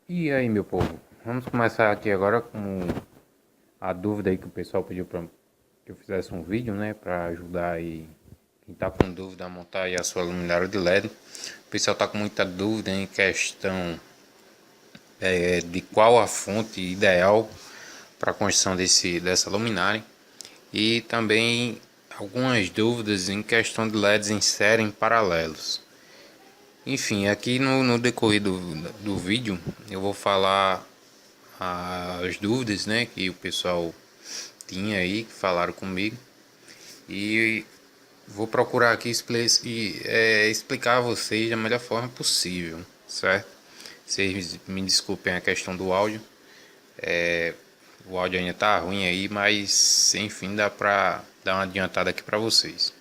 E aí, meu povo, vamos começar aqui agora com a dúvida aí que o pessoal pediu para que eu fizesse um vídeo, né, para ajudar aí quem tá com dúvida a montar aí a sua luminária de LED. O pessoal tá com muita dúvida em questão de qual a fonte ideal para a construção dessa luminária e também algumas dúvidas em questão de LEDs em série em paralelos. Enfim, aqui no decorrer do vídeo eu vou falar as dúvidas, né, que o pessoal tinha aí, que falaram comigo, e vou procurar aqui explicar a vocês da melhor forma possível, certo? Vocês me desculpem a questão do áudio, o áudio ainda tá ruim aí, mas enfim, dá pra dar uma adiantada aqui para vocês.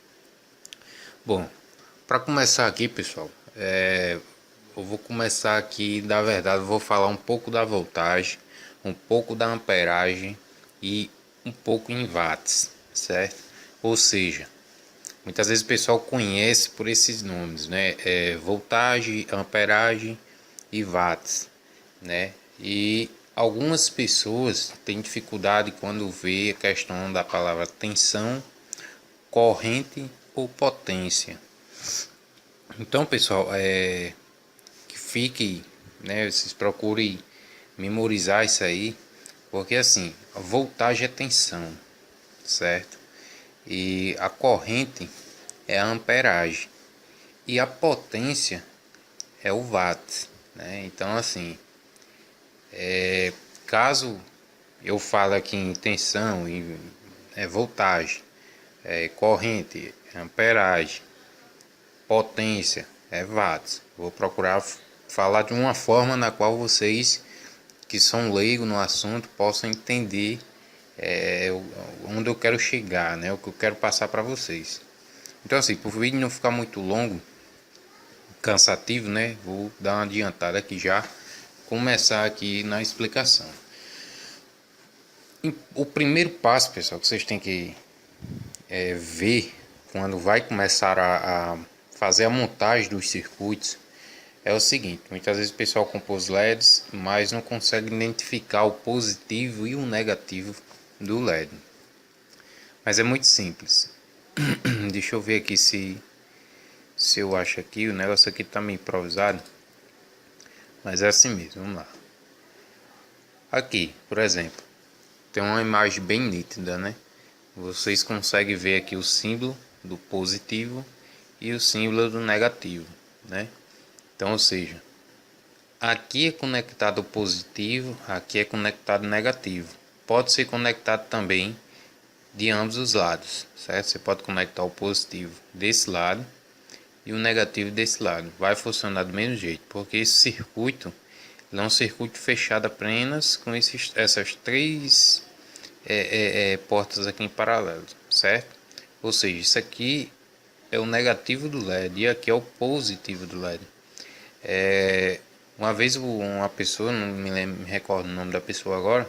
Bom, para começar aqui, pessoal, eu vou começar aqui, da verdade, vou falar um pouco da voltagem, um pouco da amperagem e um pouco em watts, certo? Ou seja, muitas vezes o pessoal conhece por esses nomes, né? Voltagem, amperagem e watts, né? E algumas pessoas têm dificuldade quando vê a questão da palavra tensão, corrente ou potência. Então, pessoal, que fique, né? Vocês procurem memorizar isso aí, porque assim, a voltagem é tensão, certo? E a corrente é a amperagem e a potência é o watt, né? Então assim, caso eu fale aqui em tensão, em voltagem, corrente, amperagem, potência, watts, vou procurar falar de uma forma na qual vocês que são leigos no assunto possam entender onde eu quero chegar, né? O que eu quero passar para vocês. Então assim, para o vídeo não ficar muito longo, cansativo, né? Vou dar uma adiantada aqui já, começar aqui na explicação. O primeiro passo, pessoal, que vocês têm que ver quando vai começar a fazer a montagem dos circuitos é o seguinte: muitas vezes o pessoal compôs LEDs, mas não consegue identificar o positivo e o negativo do LED. Mas é muito simples. Deixa eu ver aqui se eu acho aqui. O negócio aqui tá meio improvisado, mas é assim mesmo. Vamos lá. Aqui, por exemplo, tem uma imagem bem nítida, né? Vocês conseguem ver aqui o símbolo do positivo e o símbolo do negativo, né? Então, ou seja, aqui é conectado o positivo, aqui é conectado o negativo. Pode ser conectado também de ambos os lados, certo? Você pode conectar o positivo desse lado e o negativo desse lado. Vai funcionar do mesmo jeito, porque esse circuito é um circuito fechado apenas com essas três portas aqui em paralelo, certo? Ou seja, isso aqui é o negativo do LED e aqui é o positivo do LED. Uma vez uma pessoa, não me recordo o nome da pessoa agora,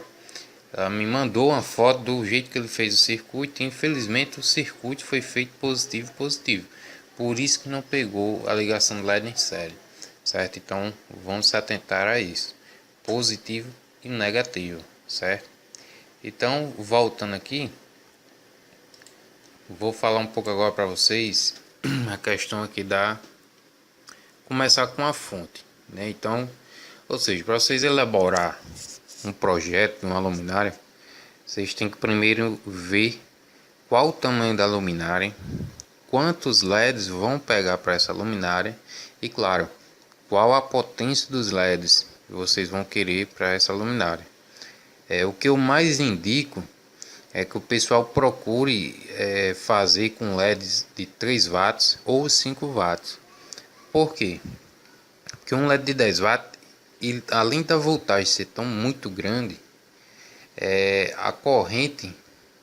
ela me mandou uma foto do jeito que ele fez o circuito e infelizmente o circuito foi feito positivo positivo. Por isso que não pegou a ligação do LED em série, certo? Então vamos se atentar a isso, positivo e negativo, certo? Então voltando aqui, vou falar um pouco agora para vocês a questão aqui da começar com a fonte, né? Então, ou seja, para vocês elaborar um projeto de uma luminária, vocês têm que primeiro ver qual o tamanho da luminária, quantos LEDs vão pegar para essa luminária e, claro, qual a potência dos LEDs que vocês vão querer para essa luminária. O que eu mais indico é que o pessoal procure fazer com LEDs de 3 watts ou 5 watts. Por quê? Porque um LED de 10 watts, além da voltagem ser tão muito grande, a corrente,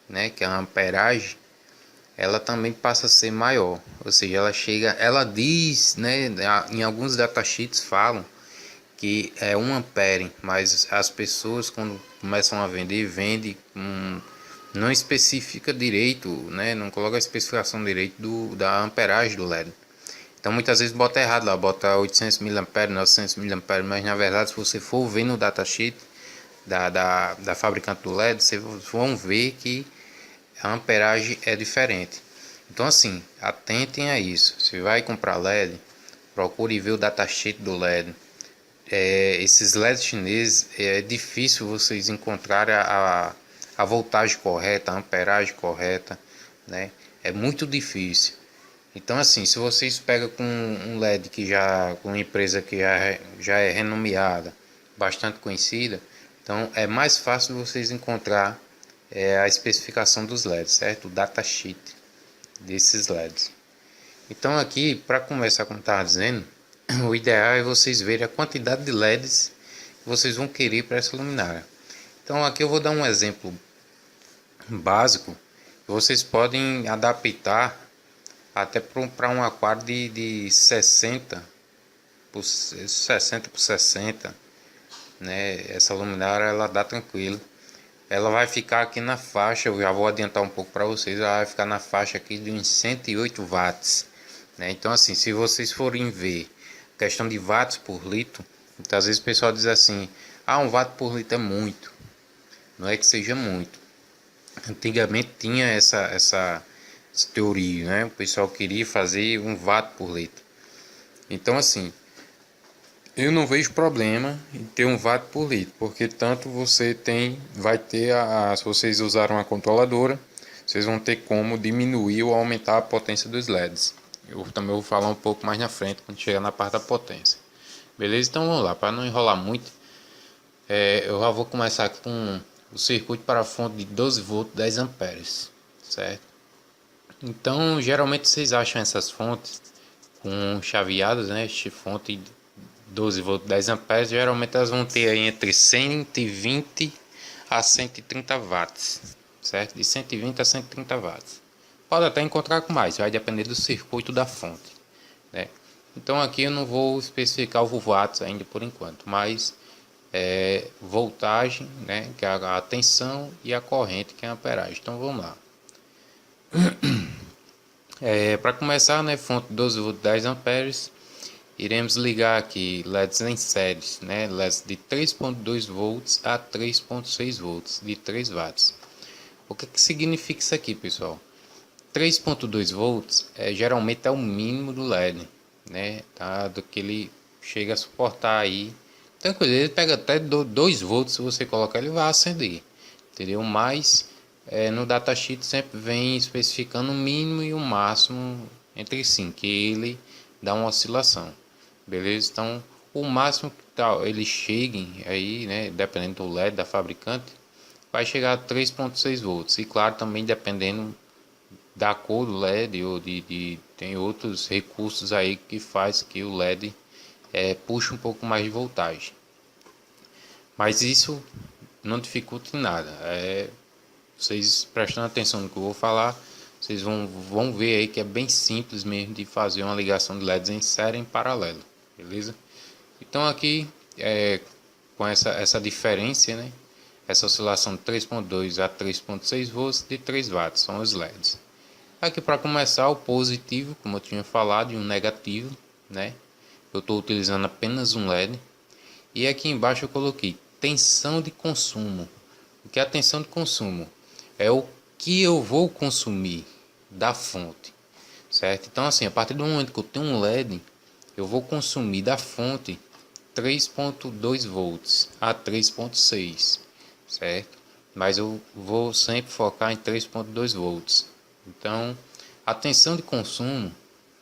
né, que é a amperagem, ela também passa a ser maior. Ou seja, ela diz, né, em alguns datasheets falam que é 1 ampere, mas as pessoas quando começam a vender, não especifica direito, né, não coloca a especificação direito da amperagem do LED. Então muitas vezes bota errado lá, bota 800 mA, 900 mA, mas na verdade se você for ver no datasheet da fabricante do LED, vocês vão ver que a amperagem é diferente. Então assim, atentem a isso. Se vai comprar LED, procure ver o datasheet do LED. Esses LEDs chineses é difícil vocês encontrarem a voltagem correta, a amperagem correta, né? É muito difícil. Então assim, se vocês pegam com um LED que já com uma empresa que já é renomeada, bastante conhecida, então é mais fácil vocês encontrar a especificação dos LEDs, certo? O datasheet desses LEDs. Então aqui, para começar, como estava dizendo, o ideal é vocês verem a quantidade de LEDs que vocês vão querer para essa luminária. Então aqui eu vou dar um exemplo básico. Vocês podem adaptar até para um aquário de 60 por 60, né? Essa luminária ela dá tranquilo. Ela vai ficar aqui na faixa, eu já vou adiantar um pouco para vocês, ela vai ficar na faixa aqui de uns 108 watts, né? Então assim, se vocês forem ver questão de watts por litro, muitas vezes o pessoal diz assim, ah, 1 watt por litro é muito. Não é que seja muito. Antigamente tinha essa teoria, né? O pessoal queria fazer 1 watt por litro. Então assim, eu não vejo problema em ter 1 watt por litro, porque tanto você vai ter se vocês usaram a controladora, vocês vão ter como diminuir ou aumentar a potência dos LEDs. Eu também vou falar um pouco mais na frente quando chegar na parte da potência. Beleza? Então vamos lá, para não enrolar muito, eu já vou começar aqui com o circuito para a fonte de 12 volts 10 amperes, certo? Então geralmente vocês acham essas fontes com chaveadas, né? Este fonte 12 volts 10 amperes, geralmente elas vão ter aí entre 120 a 130 watts, certo? De 120 a 130 watts. Pode até encontrar com mais, vai depender do circuito da fonte, né? Então aqui eu não vou especificar o watts ainda por enquanto, mas voltagem, né, que é a tensão, e a corrente, que é a amperagem. Então vamos lá. Para começar, né, fonte 12 volts 10 amperes, iremos ligar aqui LEDs em séries, né, LEDs de 3.2 volts a 3.6 volts de 3 watts. O que significa isso aqui, pessoal? 3.2 volts geralmente é o mínimo do LED, né, tá, do que ele chega a suportar aí. Tranquilo, ele pega até 2 volts, se você colocar ele vai acender, entendeu? Mas no datasheet sempre vem especificando o mínimo e o máximo entre sim, que ele dá uma oscilação, beleza? Então o máximo que tal ele chegue aí, né, dependendo do LED da fabricante, vai chegar a 3.6 volts, e claro, também dependendo da cor do LED ou tem outros recursos aí que faz que o LED puxa um pouco mais de voltagem, mas isso não dificulta em nada. Vocês prestando atenção no que eu vou falar, vocês vão ver aí que é bem simples mesmo de fazer uma ligação de LEDs em série em paralelo, beleza? Então aqui com essa diferença, né, essa oscilação de 3.2 a 3.6 volts de 3 watts são os LEDs. Aqui para começar, o positivo, como eu tinha falado, e um negativo, né? Eu estou utilizando apenas um LED. E aqui embaixo eu coloquei tensão de consumo. O que é a tensão de consumo? É o que eu vou consumir da fonte, certo? Então assim, a partir do momento que eu tenho um LED, eu vou consumir da fonte 3.2 volts a 3.6, certo? Mas eu vou sempre focar em 3.2 volts. Então, a tensão de consumo,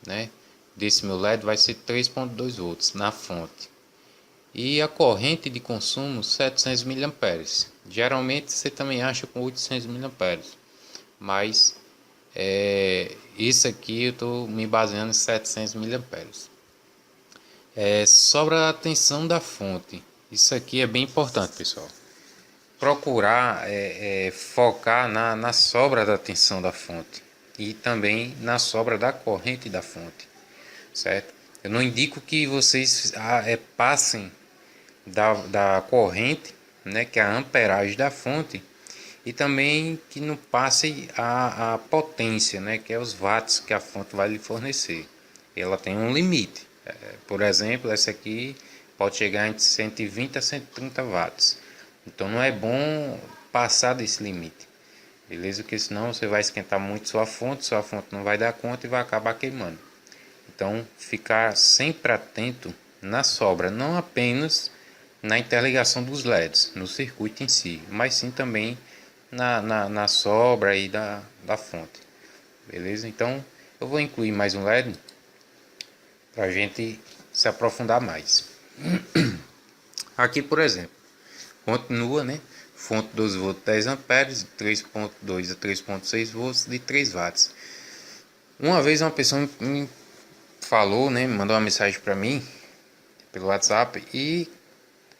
né, desse meu LED vai ser 3.2 volts na fonte. E a corrente de consumo 700 miliamperes. Geralmente você também acha com 800 miliamperes, mas isso aqui eu estou me baseando em 700 miliamperes. Sobre a tensão da fonte. Isso aqui é bem importante, pessoal. Procurar focar na sobra da tensão da fonte e também na sobra da corrente da fonte, certo? Eu não indico que vocês passem da corrente, né, que é a amperagem da fonte, e também que não passe a potência, né, que é os watts que a fonte vai lhe fornecer. ela tem um limite. Por exemplo, essa aqui pode chegar entre 120 a 130 watts. Então não é bom passar desse limite, beleza? Porque senão você vai esquentar muito sua fonte não vai dar conta e vai acabar queimando. Então ficar sempre atento na sobra, não apenas na interligação dos LEDs, no circuito em si, mas sim também na sobra aí da fonte, beleza? Então eu vou incluir mais um LED para a gente se aprofundar mais. Aqui, por exemplo, continua, né? Fonte 12 volts 10 amperes, 3.2 a 3.6 volts de 3 watts. Uma vez uma pessoa me falou, né, me mandou uma mensagem para mim pelo WhatsApp e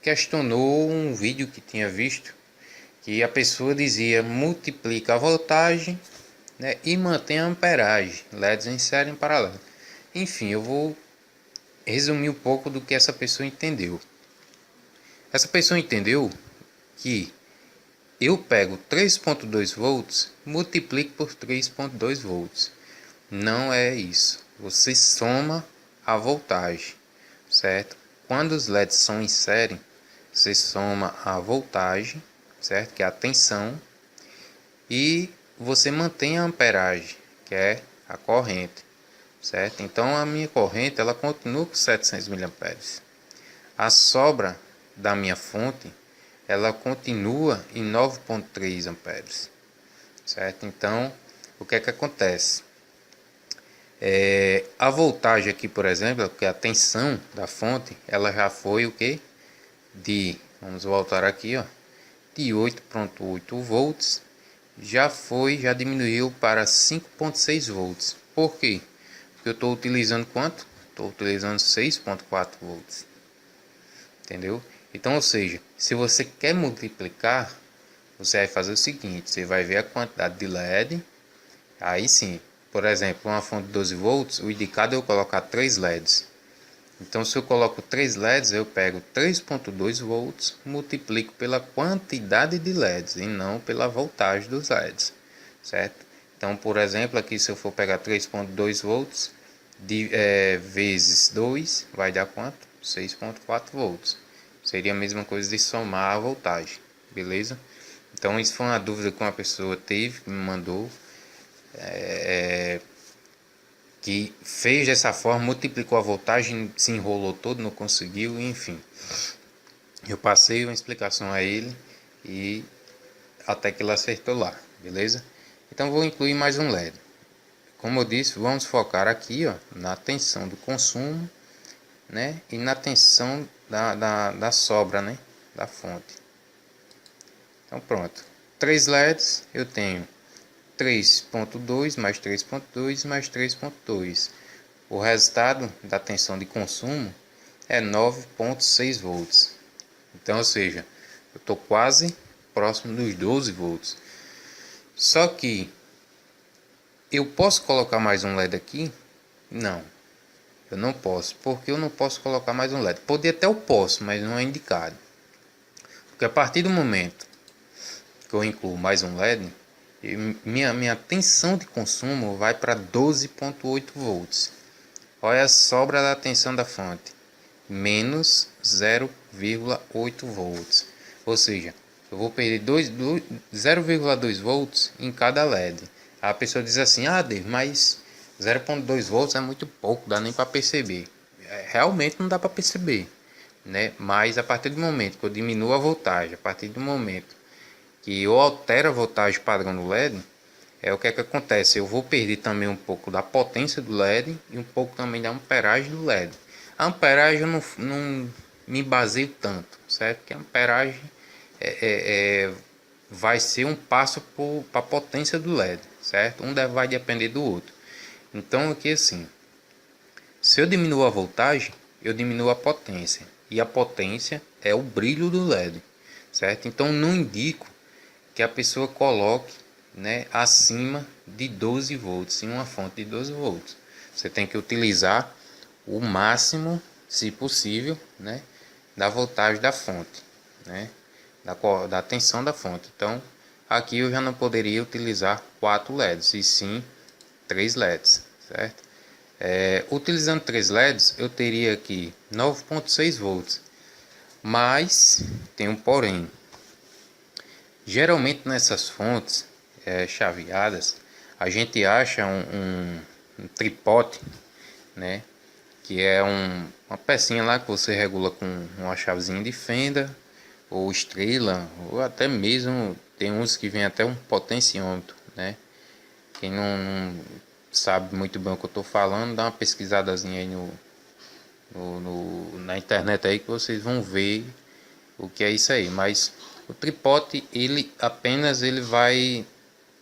questionou um vídeo que tinha visto, que a pessoa dizia multiplica a voltagem, né, e mantém a amperagem, LEDs em série em paralelo. Enfim, eu vou resumir um pouco do que essa pessoa entendeu. Essa pessoa entendeu que eu pego 3.2 volts, multiplico por 3.2 volts. Não é isso. Você soma a voltagem, certo? Quando os LEDs são em série, você soma a voltagem, certo? Que é a tensão, e você mantém a amperagem, que é a corrente, certo? Então a minha corrente ela continua com 700 miliamperes. A sobra da minha fonte ela continua em 9.3 amperes, certo? Então o que é que acontece? A voltagem aqui, por exemplo, que é a tensão da fonte, ela já foi o que? Vamos voltar aqui, ó, de 8.8 volts, já diminuiu para 5.6 volts. Por quê? Porque eu estou utilizando quanto? Estou utilizando 6.4 volts, entendeu? Então, ou seja, se você quer multiplicar, você vai fazer o seguinte, você vai ver a quantidade de LED, aí sim. Por exemplo, uma fonte de 12 volts, o indicado é eu colocar 3 LEDs. Então, se eu coloco 3 LEDs, eu pego 3.2 volts, multiplico pela quantidade de LEDs e não pela voltagem dos LEDs, certo? Então, por exemplo, aqui se eu for pegar 3.2 volts vezes 2, vai dar quanto? 6.4 volts. Seria a mesma coisa de somar a voltagem, beleza? Então, isso foi uma dúvida que uma pessoa teve, que me mandou. Que fez dessa forma, multiplicou a voltagem, se enrolou todo, não conseguiu, enfim. Eu passei uma explicação a ele e até que ele acertou lá, beleza? Então vou incluir mais um LED. Como eu disse, vamos focar aqui, ó, na tensão do consumo, né? E na tensão da sobra, né? Da fonte. Então pronto. 3 LEDs eu tenho 3.2 mais 3.2 mais 3.2. O resultado da tensão de consumo é 9.6 volts. Então, ou seja, eu estou quase próximo dos 12 volts. Só que eu posso colocar mais um LED aqui? Não, eu não posso. Porque eu não posso colocar mais um LED? Poder até eu posso, mas não é indicado. Porque a partir do momento que eu incluo mais um LED, minha tensão de consumo vai para 12.8 volts. Olha a sobra da tensão da fonte, menos 0,8 volts. Ou seja, eu vou perder 0,2 volts em cada LED. A pessoa diz assim, Dave, mas 0,2 volts é muito pouco, dá nem para perceber. Realmente não dá para perceber, né? Mas a partir do momento que eu diminuo a voltagem, a partir do momento que eu altero a voltagem padrão do LED, o que é que acontece? Eu vou perder também um pouco da potência do LED e um pouco também da amperagem do LED. A amperagem eu não me baseio tanto, certo? Porque a amperagem vai ser um passo para a potência do LED, certo? Um vai depender do outro. Então aqui assim, se eu diminuo a voltagem, eu diminuo a potência. E a potência é o brilho do LED, certo? Então não indico que a pessoa coloque, né, acima de 12 volts em uma fonte de 12 volts. Você tem que utilizar o máximo, se possível, né, da voltagem da fonte, né, da tensão da fonte. Então aqui eu já não poderia utilizar 4 LEDs e sim 3 LEDs, certo? Utilizando 3 LEDs, eu teria aqui 9.6 volts, mas tem um porém. Geralmente nessas fontes chaveadas, a gente acha um tripote, né? Que é uma pecinha lá que você regula com uma chavezinha de fenda ou estrela, ou até mesmo tem uns que vem até um potenciômetro, né? Quem não sabe muito bem o que eu estou falando, dá uma pesquisadazinha aí na internet aí que vocês vão ver o que é isso aí. Mas o tripote ele vai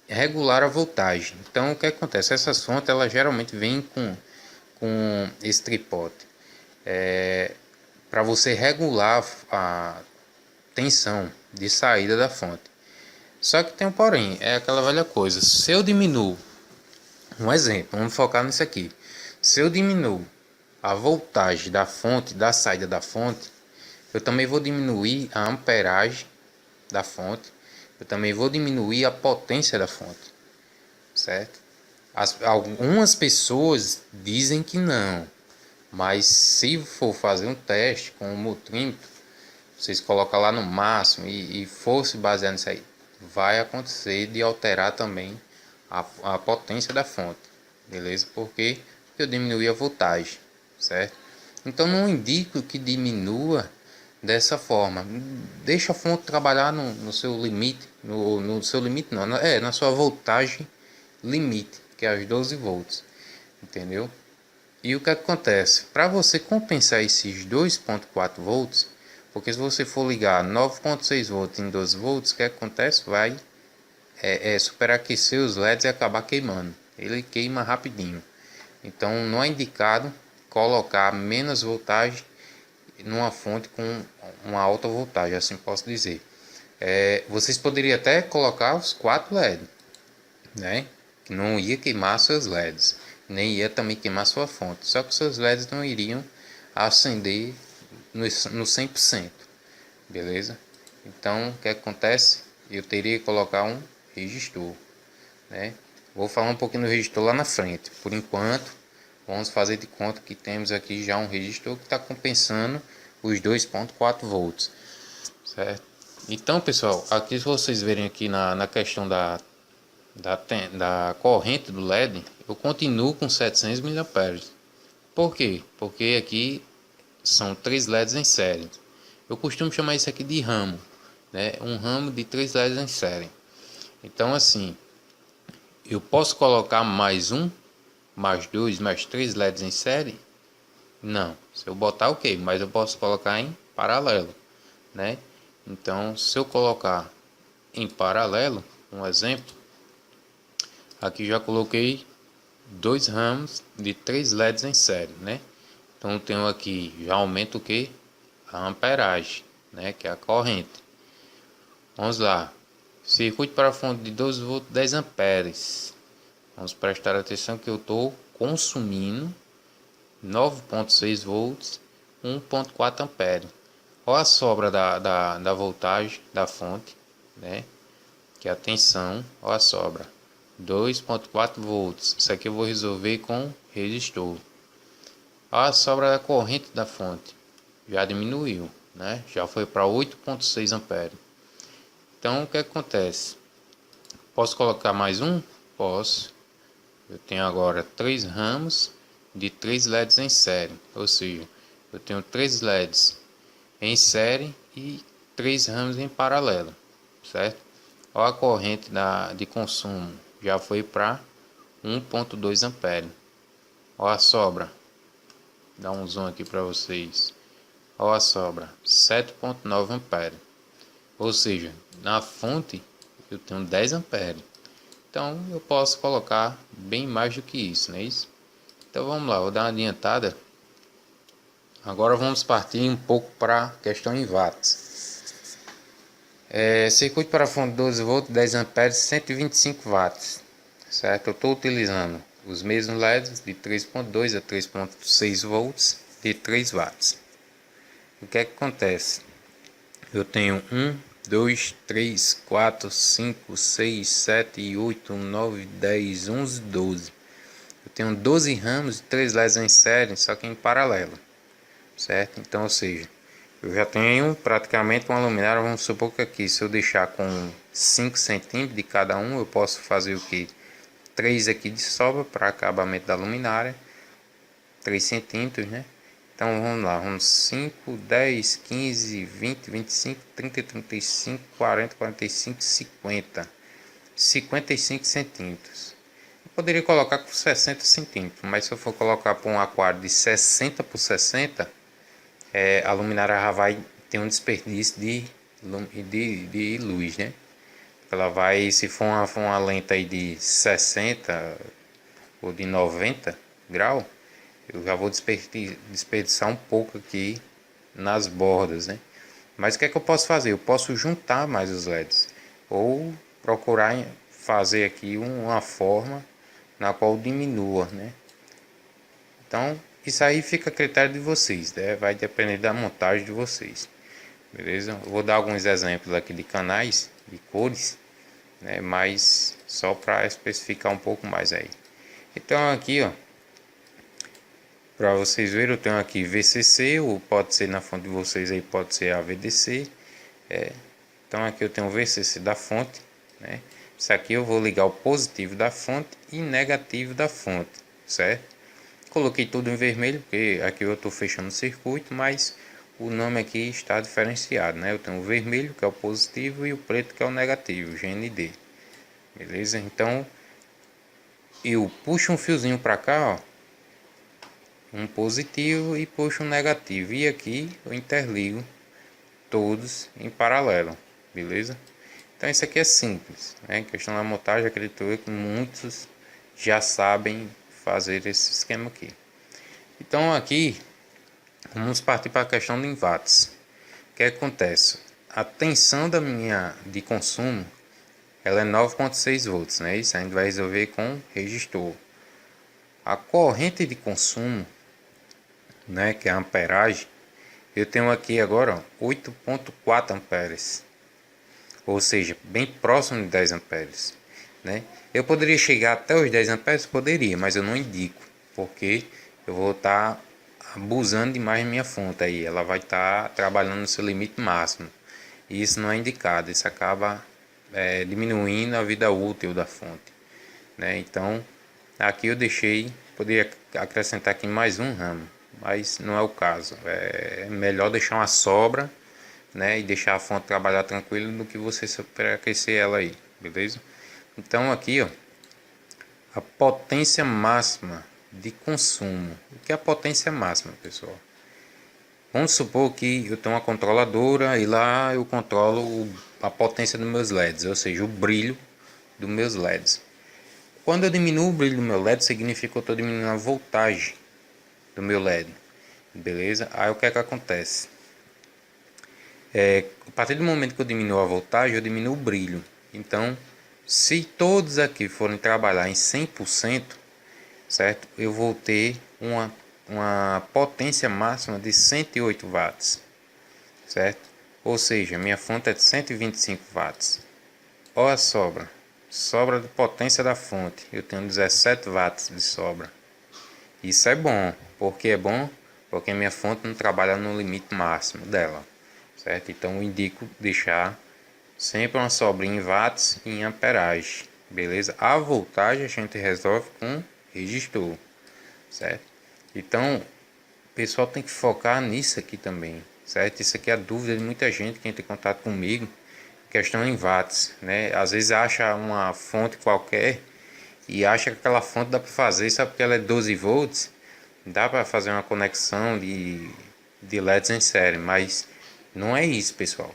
regular a voltagem. Então o que acontece? Essas fontes elas geralmente vêm com esse tripote para você regular a tensão de saída da fonte. Só que tem um porém, é aquela velha coisa. Se eu diminuo, um exemplo, vamos focar nisso aqui. Se eu diminuo a voltagem da fonte, da saída da fonte, eu também vou diminuir a amperagem da fonte. Eu também vou diminuir a potência da fonte, certo? Algumas pessoas dizem que não, mas se for fazer um teste com o multímetro, vocês colocam lá no máximo e for se basear nisso aí, vai acontecer de alterar também a potência da fonte, beleza? Porque eu diminui a voltagem, certo? Então não indico que diminua dessa forma. Deixa a fonte trabalhar no seu limite, no seu limite não, na sua voltagem limite, que é as 12 volts, entendeu? E o que acontece? Para você compensar esses 2.4 volts, porque se você for ligar 9.6 volts em 12 volts, o que acontece? Vai superaquecer os LEDs e acabar queimando. Ele queima rapidinho. Então não é indicado colocar menos voltagem numa fonte com uma alta voltagem, assim posso dizer. Vocês poderiam até colocar os 4 LEDs, né? Que não ia queimar seus LEDs, nem ia também queimar sua fonte. Só que seus LEDs não iriam acender no 100%, beleza? Então, o que acontece? Eu teria que colocar um resistor, né? Vou falar um pouquinho do resistor lá na frente. Por enquanto, vamos fazer de conta que temos aqui já um resistor que está compensando os 2.4 volts, certo? Então, pessoal, aqui se vocês verem aqui na questão da corrente do LED, eu continuo com 700 mA. Por quê? Porque aqui são 3 LEDs em série. Eu costumo chamar isso aqui de ramo, né? Um ramo de 3 LEDs em série. Então assim, eu posso colocar mais um, mais dois, mais 3 LEDs em série? Não. Se eu botar, ok, mas eu posso colocar em paralelo, né? Então, se eu colocar em paralelo, um exemplo, aqui já coloquei 2 ramos de 3 LEDs em série, né? Então eu tenho aqui, já aumenta o que? A amperagem, né? Que é a corrente. Vamos lá. Circuito para fonte de 12 volts, 10 amperes. Vamos prestar atenção que eu estou consumindo 9.6 volts, 1.4 amperes. Olha a sobra da voltagem da fonte, né? Que é a tensão, olha a sobra. 2.4 volts. Isso aqui eu vou resolver com resistor. A sobra da corrente da fonte já diminuiu, né? Já foi para 8.6 amperes. Então o que acontece? Posso colocar mais um? Posso. Eu tenho agora 3 ramos de 3 LEDs em série, ou seja, eu tenho 3 LEDs em série e 3 ramos em paralelo, certo? Olha a corrente de consumo, já foi para 1.2 amperes. Olha a sobra, dá um zoom aqui para vocês. Olha a sobra, 7.9 amperes. Ou seja, na fonte eu tenho 10 amperes. Então eu posso colocar bem mais do que isso, não é isso? Então vamos lá, vou dar uma adiantada. Agora vamos partir um pouco para a questão em watts. Circuito para fonte 12 volts, 10 amperes, 125 watts. Certo? Eu estou utilizando os mesmos LEDs de 3.2 a 3.6 volts de 3 watts. O que é que acontece? Eu tenho 1, 2, 3, 4, 5, 6, 7, 8, 9, 10, 11, 12. Eu tenho 12 ramos e 3 LEDs em série, só que em paralelo, certo? Então, ou seja, eu já tenho praticamente uma luminária. Vamos supor que aqui, se eu deixar com 5 centímetros de cada um, eu posso fazer o que? 3 aqui de sobra para acabamento da luminária, 3 centímetros, né? Então vamos lá, vamos 5, 10, 15, 20, 25, 30, 35, 40, 45, 50, 55 centímetros. Eu poderia colocar com 60 centímetros, mas se eu for colocar para um aquário de 60 por 60, a luminária já vai ter um desperdício de luz, né? Ela vai, se for uma lente aí de 60 ou de 90 graus, eu já vou desperdiçar um pouco aqui nas bordas, né? Mas o que é que eu posso fazer? Eu posso juntar mais os LEDs ou procurar fazer aqui uma forma na qual diminua, né? Então isso aí fica a critério de vocês, né? Vai depender da montagem de vocês, beleza? Eu vou dar alguns exemplos aqui de canais, de cores, né? Mas só para especificar um pouco mais aí. Então aqui, ó, para vocês verem, eu tenho aqui VCC, ou pode ser na fonte de vocês aí, pode ser a VDC. Então aqui eu tenho o VCC da fonte, né? Isso aqui eu vou ligar o positivo da fonte e negativo da fonte, certo? Coloquei tudo em vermelho, porque aqui eu estou fechando o circuito, mas o nome aqui está diferenciado, né? Eu tenho o vermelho, que é o positivo, e o preto, que é o negativo, GND. Beleza? Então eu puxo um fiozinho para cá, ó, um positivo, e puxo um negativo, e aqui eu interligo todos em paralelo, beleza? Então isso aqui é simples, né? Em questão da montagem, acredito eu que muitos já sabem fazer esse esquema aqui. Então aqui vamos partir para a questão de watts. O que acontece? A tensão de consumo, ela é 9,6 volts, né? Isso a gente vai resolver com resistor. A corrente de consumo, né, que é a amperagem, eu tenho aqui agora 8,4 amperes, ou seja, bem próximo de 10 amperes, né? Eu poderia chegar até os 10 amperes, poderia, mas eu não indico, porque eu vou estar abusando demais da minha fonte aí, ela vai estar trabalhando no seu limite máximo, e isso não é indicado, isso acaba diminuindo a vida útil da fonte, né? Então aqui eu deixei, poderia acrescentar aqui mais um ramo, mas não é o caso. É melhor deixar uma sobra, né, e deixar a fonte trabalhar tranquilo do que você superaquecer ela aí, beleza? Então aqui, ó, a potência máxima de consumo. O que é a potência máxima, pessoal? Vamos supor que eu tenho uma controladora e lá eu controlo a potência dos meus LEDs, ou seja, o brilho dos meus LEDs. Quando eu diminuo o brilho do meu LED, significa que eu estou diminuindo a voltagem do meu LED, beleza? Aí o que é que acontece? A partir do momento que eu diminuo a voltagem, eu diminuo o brilho. Então, se todos aqui forem trabalhar em 100%, certo? Eu vou ter uma potência máxima de 108 watts, certo? Ou seja, minha fonte é de 125 watts. Olha a sobra de potência da fonte, eu tenho 17 watts de sobra. Isso é bom. Por que é bom? Porque minha fonte não trabalha no limite máximo dela, certo? Então eu indico deixar sempre uma sobrinha em watts e em amperagem, beleza? A voltagem a gente resolve com resistor, certo? Então o pessoal tem que focar nisso aqui também, certo? Isso aqui é a dúvida de muita gente que entra em contato comigo, questão em watts, né? Às vezes acha uma fonte qualquer e acha que aquela fonte dá para fazer só porque ela é 12 volts, dá para fazer uma conexão de LEDs em série, mas não é isso, pessoal.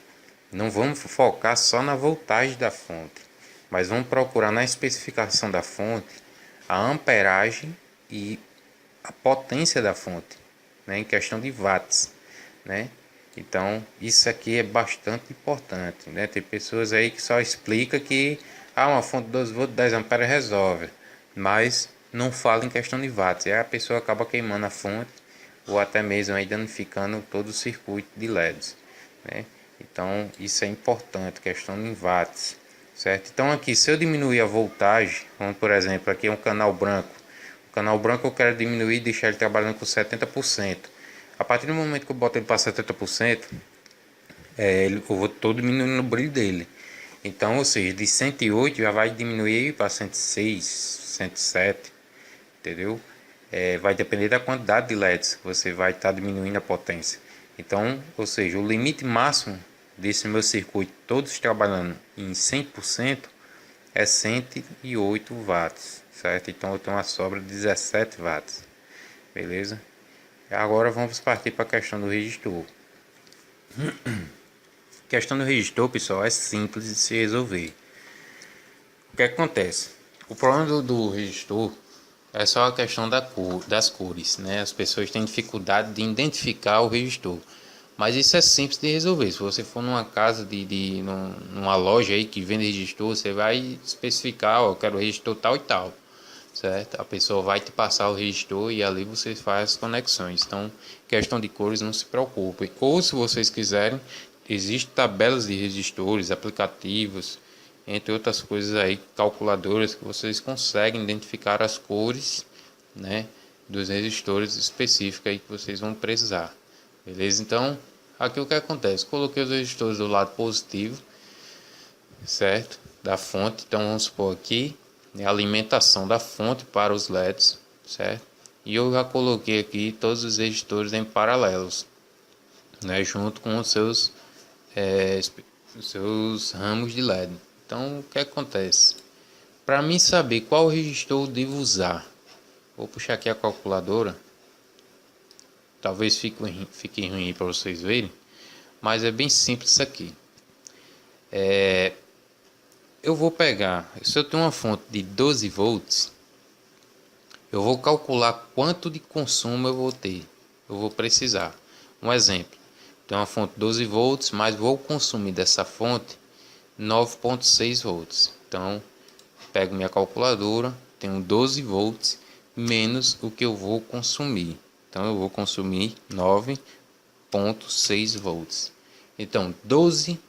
Não vamos focar só na voltagem da fonte, mas vamos procurar na especificação da fonte a amperagem e a potência da fonte, né, em questão de watts, né? Então isso aqui é bastante importante, né? Tem pessoas aí que só explica que uma fonte de 12 volts 10 amperes resolve, mas não fala em questão de watts, e aí a pessoa acaba queimando a fonte ou até mesmo aí danificando todo o circuito de LEDs, né? Então isso é importante, questão de watts, certo? Então aqui, se eu diminuir a voltagem, como por exemplo aqui é um canal branco, canal branco eu quero diminuir e deixar ele trabalhando com 70%. A partir do momento que eu boto ele para 70%, eu estou diminuindo o brilho dele. Então, ou seja, de 108 já vai diminuir para 106, 107, entendeu? Vai depender da quantidade de LEDs que você vai estar diminuindo a potência. Então, ou seja, o limite máximo desse meu circuito, todos trabalhando em 100%, é 108 watts, certo? Então eu tenho uma sobra de 17 watts, beleza? Agora vamos partir para a questão do resistor. A questão do resistor, pessoal, é simples de se resolver. O que acontece? O problema do resistor é só a questão das cores, né? As pessoas têm dificuldade de identificar o resistor. Mas isso é simples de resolver. Se você for numa casa numa loja aí que vende resistor, você vai especificar, ó, eu quero resistor tal e tal, certo? A pessoa vai te passar o resistor e ali você faz as conexões. Então, questão de cores, não se preocupe. Ou se vocês quiserem, existem tabelas de resistores, aplicativos, entre outras coisas aí, calculadoras que vocês conseguem identificar as cores, né, dos resistores específicos aí que vocês vão precisar. Beleza? Então, aqui o que acontece? Coloquei os resistores do lado positivo, certo? Da fonte. Então, vamos supor aqui, né, a alimentação da fonte para os LEDs, certo? E eu já coloquei aqui todos os resistores em paralelos, né, junto com os seus ramos de LED. Então, o que acontece? Para mim saber qual resistor eu devo usar, vou puxar aqui a calculadora. Talvez fique ruim para vocês verem, mas é bem simples isso aqui. Eu vou pegar, se eu tenho uma fonte de 12 volts, eu vou calcular quanto de consumo eu vou precisar. Um exemplo, tenho uma fonte de 12 volts, mas vou consumir dessa fonte 9,6 volts. Então, pego minha calculadora, tenho 12 volts menos o que eu vou consumir. Então, eu vou consumir 9,6 volts. Então, 12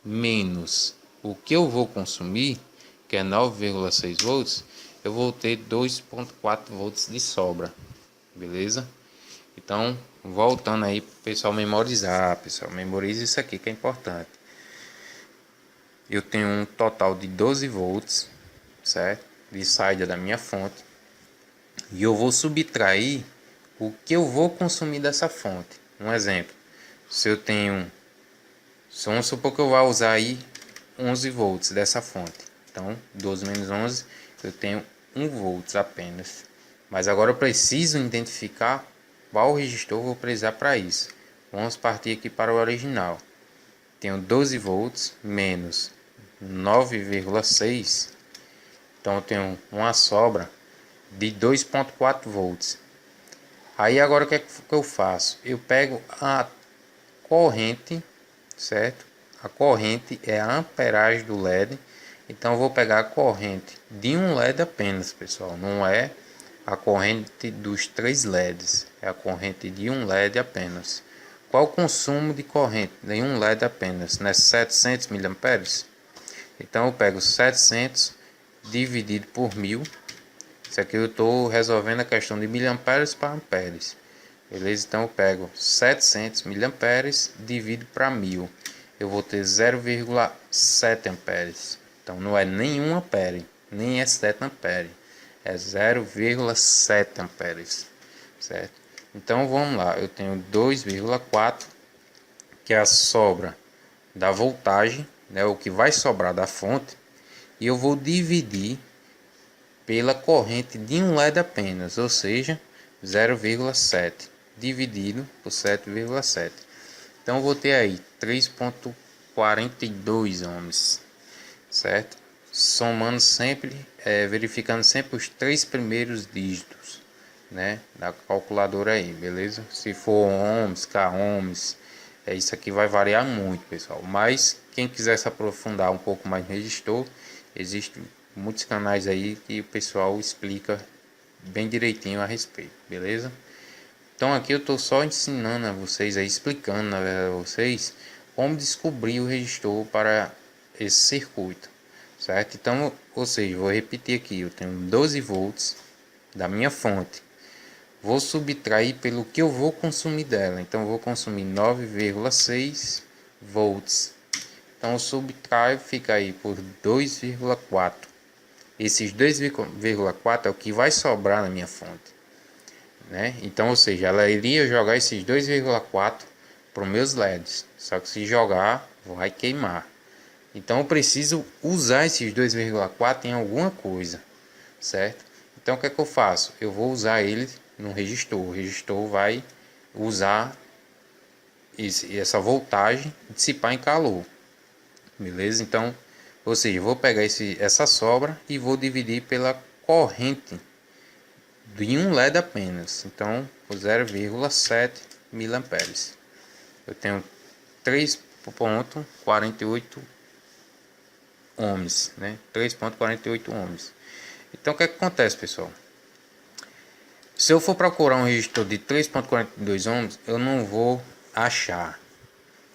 menos o que eu vou consumir, que é 9,6 volts, eu vou ter 2,4 volts de sobra. Beleza? Então, voltando aí para o pessoal memorizar. Pessoal, memorize isso aqui que é importante. Eu tenho um total de 12 volts, certo? De saída da minha fonte. E eu vou subtrair o que eu vou consumir dessa fonte. Um exemplo, se eu tenho, vamos supor que eu vá usar aí 11 volts dessa fonte. Então, 12 menos 11, eu tenho 1 volts apenas. Mas agora eu preciso identificar qual resistor eu vou precisar para isso. Vamos partir aqui para o original. Tenho 12 volts menos 9,6. Então eu tenho uma sobra de 2,4 volts. Aí agora o que é que eu faço? Eu pego a corrente, certo? A corrente é a amperagem do LED. Então eu vou pegar a corrente de um LED apenas, pessoal. Não é a corrente dos 3 LEDs. É a corrente de um LED apenas. Qual o consumo de corrente de um LED apenas? Não é 700 mA? Então eu pego 700 dividido por 1000. Isso aqui eu estou resolvendo a questão de miliamperes para amperes. Beleza? Então eu pego 700 miliamperes divido para 1000. Eu vou ter 0,7 amperes. Então não é nem 1 ampere, nem é 7 ampere. É 0,7 amperes. Certo? Então vamos lá. Eu tenho 2,4, que é a sobra da voltagem, né, o que vai sobrar da fonte. E eu vou dividir pela corrente de um LED apenas, ou seja, 0,7 dividido por 7,7. Então eu vou ter aí 3,42 ohms, certo? Somando sempre, verificando sempre os 3 primeiros dígitos, né, da calculadora aí, beleza? Se for ohms, k ohms, isso aqui vai variar muito, pessoal. Mas quem quiser se aprofundar um pouco mais no resistor, existem muitos canais aí que o pessoal explica bem direitinho a respeito, beleza? Então aqui eu estou só ensinando a vocês, aí, explicando na verdade a vocês como descobrir o resistor para esse circuito, certo? Então, ou seja, vou repetir aqui, eu tenho 12 volts, da minha fonte. Vou subtrair pelo que eu vou consumir dela. Então eu vou consumir 9,6 volts. Então eu subtraio, fica aí por 2,4. Esses 2,4 é o que vai sobrar na minha fonte, né? Então, ou seja, ela iria jogar esses 2,4 para os meus LEDs. Só que se jogar, vai queimar. Então eu preciso usar esses 2,4 em alguma coisa, certo? Então o que é que eu faço? Eu vou usar ele no resistor. O resistor vai usar essa voltagem e dissipar em calor. Beleza? Então, ou seja, eu vou pegar essa sobra e vou dividir pela corrente de um LED apenas. Então, 0,7 miliamperes. Eu tenho 3,48 ohms, né? 3,48 ohms. Então, o que é que acontece, pessoal? Se eu for procurar um resistor de 3,42 ohms, eu não vou achar,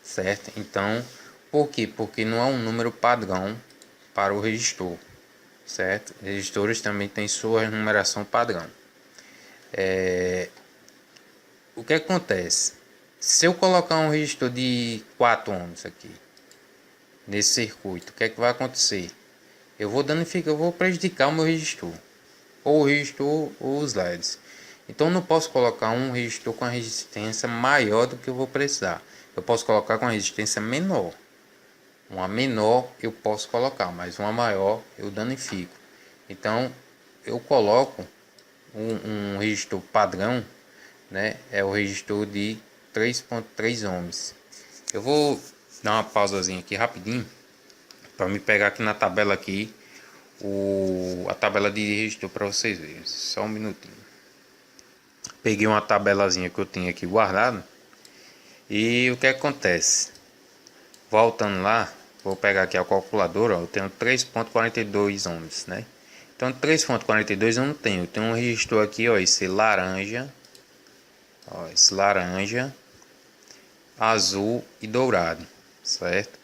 certo? Então, por quê? Porque não é um número padrão para o resistor, certo? Resistores também têm sua numeração padrão. O que acontece? Se eu colocar um resistor de 4 ohms aqui, nesse circuito, o que é que vai acontecer? Eu vou danificar, eu vou prejudicar o meu resistor, ou o resistor ou os LEDs. Então não posso colocar um resistor com a resistência maior do que eu vou precisar. Eu posso colocar com a resistência menor. Uma menor eu posso colocar, mas uma maior eu danifico. Então eu coloco um resistor padrão, né? É o resistor de 3,3 ohms. Eu vou dar uma pausazinha aqui rapidinho para me pegar aqui na tabela aqui a tabela de resistor para vocês verem. Só um minutinho. Peguei uma tabelazinha que eu tinha aqui guardada. E o que acontece? Voltando lá, vou pegar aqui a calculadora, ó, eu tenho 3,42 ohms, né? Então 3,42 eu não tenho. Eu tenho um resistor aqui, ó, esse laranja, azul e dourado, certo?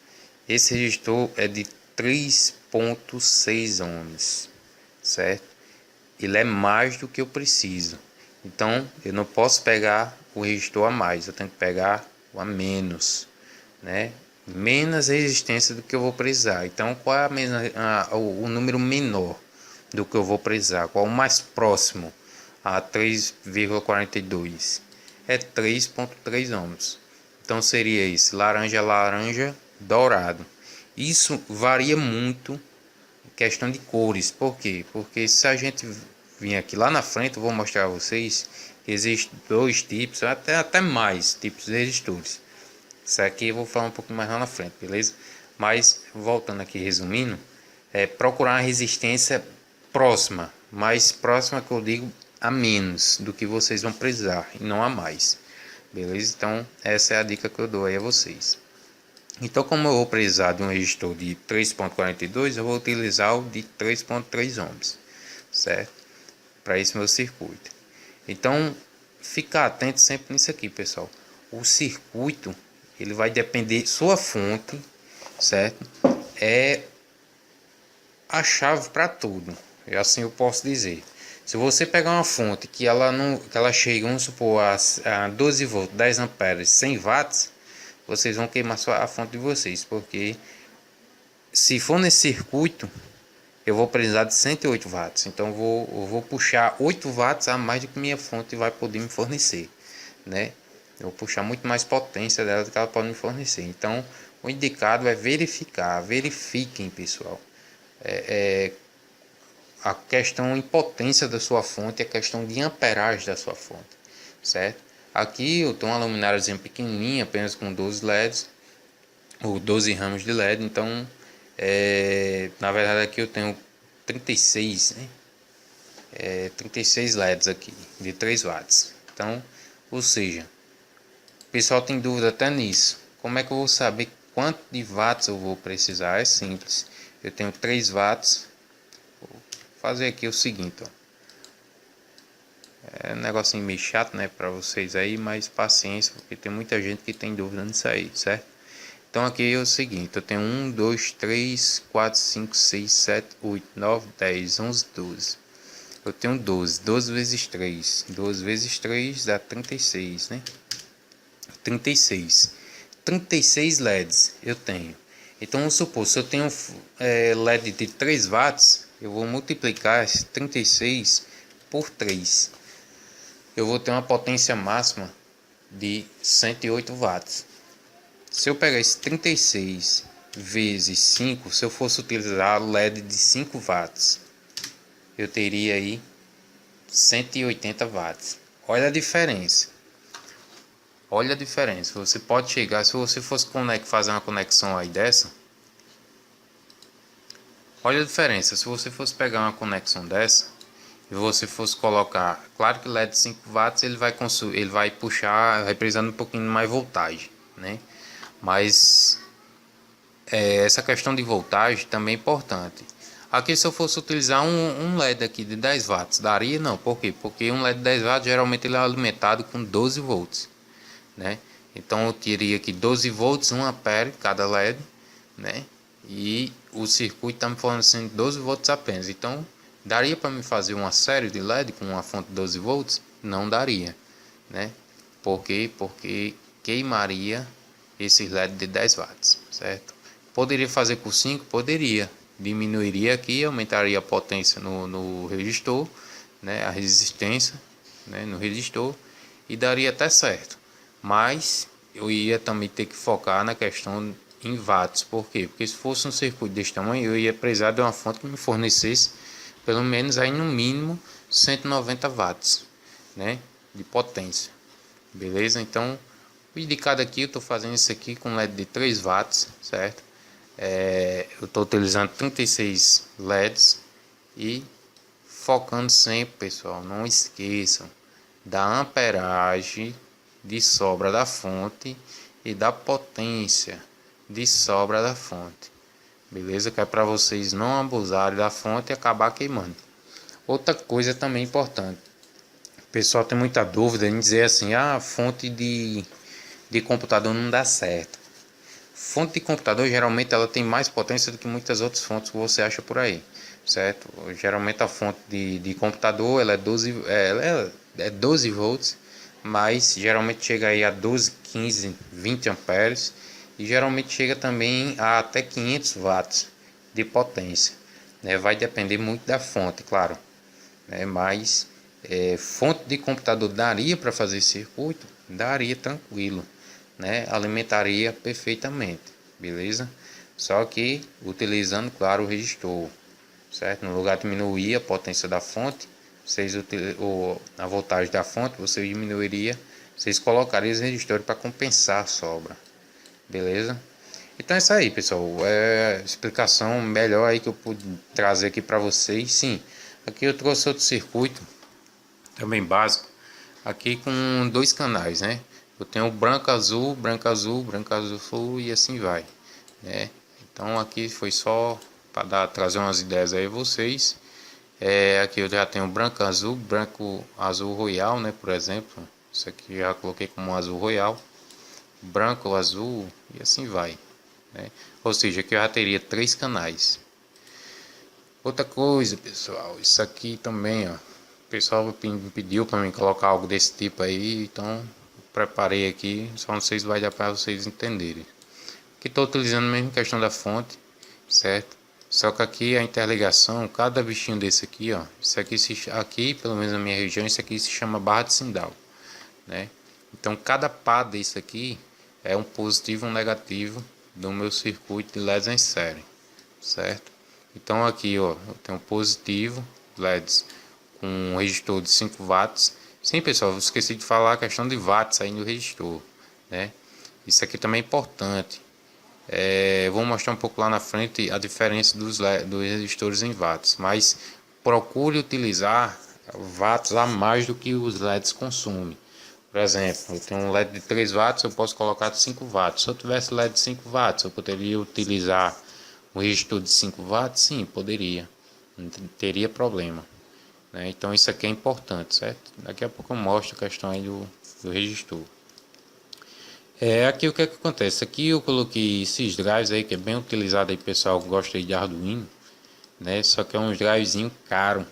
Esse resistor é de 3,6 ohms, certo? Ele é mais do que eu preciso. Então eu não posso pegar o resistor a mais, eu tenho que pegar o a menos, né? Menos resistência do que eu vou precisar. Então qual é o número menor do que eu vou precisar? Qual o mais próximo a 3,42? É 3,3 ohms. Então seria isso, laranja, dourado. Isso varia muito em questão de cores. Por quê? Porque se a gente vir aqui lá na frente, eu vou mostrar a vocês que existem dois tipos, até mais tipos de resistores. Isso aqui eu vou falar um pouco mais lá na frente, beleza? Mas voltando aqui, resumindo, procurar uma resistência próxima, mais próxima que eu digo a menos do que vocês vão precisar e não a mais, beleza? Então essa é a dica que eu dou aí a vocês. Então, como eu vou precisar de um resistor de 3,42, eu vou utilizar o de 3,3 ohms, certo? Para esse meu circuito. Então, ficar atento sempre nisso aqui, pessoal. O circuito, ele vai depender, sua fonte, certo? É a chave para tudo. E assim eu posso dizer. Se você pegar uma fonte que ela chega, vamos supor, a 12 volts, 10 amperes, 100 watts, vocês vão queimar a fonte de vocês, porque se for nesse circuito, eu vou precisar de 108 watts. Então eu vou puxar 8 watts a mais do que minha fonte vai poder me fornecer, né? Eu vou puxar muito mais potência dela do que ela pode me fornecer. Então o indicado é verifiquem, pessoal. A questão em potência da sua fonte, a questão de amperagem da sua fonte, certo? Aqui eu tenho uma lumináriazinha pequenininha, apenas com 12 LEDs, ou 12 ramos de LED. Então, na verdade aqui eu tenho 36, né? 36 LEDs aqui, de 3 watts. Então, ou seja, o pessoal tem dúvida até nisso. Como é que eu vou saber quanto de watts eu vou precisar? É simples. Eu tenho 3 watts. Vou fazer aqui o seguinte, ó. É um negocinho meio chato, né, para vocês aí, mas paciência, porque tem muita gente que tem dúvida nisso aí, certo? Então aqui é o seguinte, eu tenho 1, 2, 3, 4, 5, 6, 7, 8, 9, 10, 11, 12. eu tenho 12. 12 vezes 3. 12 vezes 3 dá 36, né? 36. 36 LEDs eu tenho. Então vamos supor, se eu tenho LED de 3 watts, eu vou multiplicar esse 36 por 3. Eu vou ter uma potência máxima de 108 watts. Se eu pegar esse 36 vezes 5, se eu fosse utilizar LED de 5 watts, eu teria aí 180 watts. Olha a diferença. Olha a diferença. Você pode chegar, se você fosse fazer uma conexão aí dessa. Olha a diferença. Se você fosse pegar uma conexão dessa e você fosse colocar, claro que LED de 5 watts ele vai puxar, vai precisando um pouquinho mais voltagem, né? Mas essa questão de voltagem também é importante. Aqui, se eu fosse utilizar um LED aqui de 10 watts, daria? Não, por quê? Porque um LED de 10 watts geralmente ele é alimentado com 12 volts, né? Então eu teria aqui 12 volts, 1 ampere cada LED, né? E o circuito está me fornecendo 12 volts apenas. Então daria para me fazer uma série de LED com uma fonte de 12 volts? Não daria, né? Por quê? Porque queimaria esse LED de 10 watts, certo? Poderia fazer com 5? Poderia. Diminuiria aqui, aumentaria a potência no resistor, né? A resistência, né? No resistor, e daria até certo. Mas eu ia também ter que focar na questão em watts. Por quê? Porque se fosse um circuito desse tamanho, eu ia precisar de uma fonte que me fornecesse pelo menos aí no mínimo 190 watts, né? De potência. Beleza? Então, o indicado aqui, eu estou fazendo isso aqui com LED de 3 watts, certo? Eu estou utilizando 36 LEDs e focando sempre, pessoal, não esqueçam da amperagem de sobra da fonte e da potência de sobra da fonte, beleza? Que é para vocês não abusarem da fonte e acabar queimando. Outra coisa também importante, o pessoal tem muita dúvida em dizer assim, a fonte de computador não dá certo. Fonte de computador geralmente ela tem mais potência do que muitas outras fontes que você acha por aí, certo? Geralmente a fonte de computador ela é 12 volts, mas geralmente chega aí a 12, 15, 20 amperes e geralmente chega também a até 500 watts de potência, né? Vai depender muito da fonte, claro, né? Mas fonte de computador daria para fazer esse circuito? Daria tranquilo, né? Alimentaria perfeitamente, beleza? Só que utilizando, claro, o resistor, certo? No lugar de diminuir a potência da fonte, a voltagem da fonte, você diminuiria, vocês colocariam os resistores para compensar a sobra, beleza? Então é isso aí, pessoal. É a explicação melhor aí que eu pude trazer aqui para vocês. Sim, aqui eu trouxe outro circuito também básico, aqui com 2 canais, né? Eu tenho branco, azul, branco, azul, branco, azul e assim vai, né? Então aqui foi só para trazer umas ideias aí a vocês. Aqui eu já tenho branco, azul royal, né? Por exemplo, isso aqui já coloquei como azul royal, branco, azul e assim vai, né? Ou seja, aqui eu já teria 3 canais. Outra coisa, pessoal, isso aqui também, ó, o pessoal me pediu para mim colocar algo desse tipo aí, então preparei aqui, só não sei se vai dar para vocês entenderem. Aqui estou utilizando a mesma questão da fonte, certo? Só que aqui a interligação, cada bichinho desse aqui, ó, isso aqui, pelo menos na minha região, isso aqui se chama barra de Sindal, né? Então cada pá desse aqui é um positivo e um negativo do meu circuito de LEDs em série, certo? Então aqui, ó, eu tenho positivo LEDs com um resistor de 5 watts. Sim, pessoal, eu esqueci de falar a questão de watts aí no resistor, né? Isso aqui também é importante. Vou mostrar um pouco lá na frente a diferença dos resistores em watts, mas procure utilizar watts a mais do que os LEDs consumem. Por exemplo, eu tenho um LED de 3 watts, eu posso colocar de 5 watts. Se eu tivesse LED de 5 watts, eu poderia utilizar um resistor de 5 watts? Sim, poderia. Não teria problema, né? Então isso aqui é importante, certo? Daqui a pouco eu mostro a questão aí do resistor. Aqui o que é que acontece? Aqui eu coloquei esses drives aí que é bem utilizado aí, pessoal que gosta aí de Arduino, né? Só que é um drivezinho caro.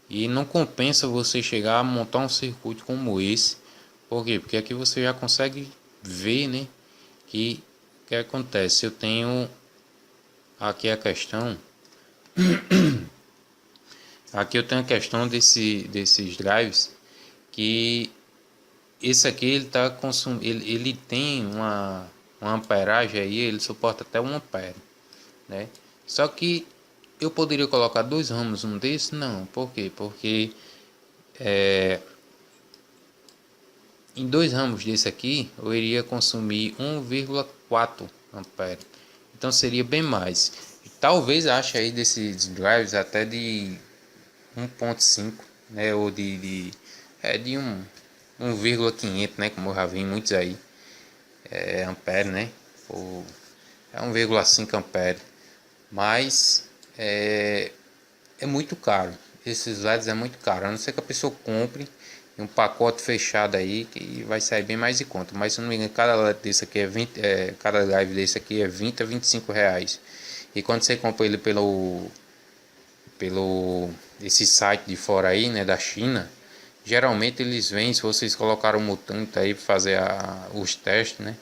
E não compensa você chegar a montar um circuito como esse. Por quê? Porque aqui você já consegue ver, né, que o que acontece. Eu tenho aqui a questão. Aqui eu tenho a questão desses drives que esse aqui ele tá consumindo, ele tem uma amperagem aí, ele suporta até 1 ampere, né? Só que eu poderia colocar 2 ramos um desse? Não, por quê? Porque em 2 ramos desse aqui eu iria consumir 1,4 ampere. Então seria bem mais. Talvez ache aí desses drives até de 1,5, né? Ou de 1,500, né? Como eu já vi muitos aí. Ampere, né? Ou é 1,5 ampere. Mas é muito caro. Esses LEDs é muito caro. A não ser que a pessoa compre um pacote fechado aí que vai sair bem mais em conta. Mas se não me engano, cada LED desse aqui é 20, cada live desse aqui é 20 a 25 reais. E quando você compra ele pelo esse site de fora aí, né, da China, geralmente eles vêm, se vocês colocaram o mutante aí para fazer os testes, né,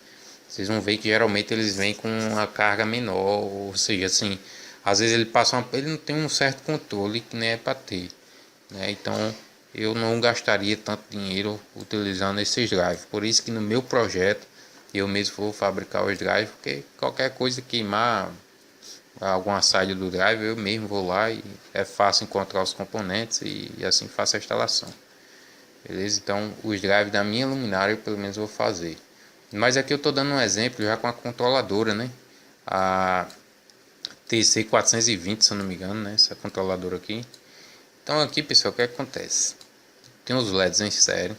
vocês vão ver que geralmente eles vêm com uma carga menor, ou seja, assim, às vezes ele não tem um certo controle que nem é para ter, né? Então eu não gastaria tanto dinheiro utilizando esses drives. Por isso que no meu projeto eu mesmo vou fabricar os drives, porque qualquer coisa queimar alguma saída do drive, eu mesmo vou lá e é fácil encontrar os componentes e assim faço a instalação. Beleza? Então os drives da minha luminária eu pelo menos vou fazer. Mas aqui eu estou dando um exemplo já com a controladora, né? A TC420, se eu não me engano, né? Essa controladora aqui. Então aqui, pessoal, o que acontece? Tem os LEDs em série.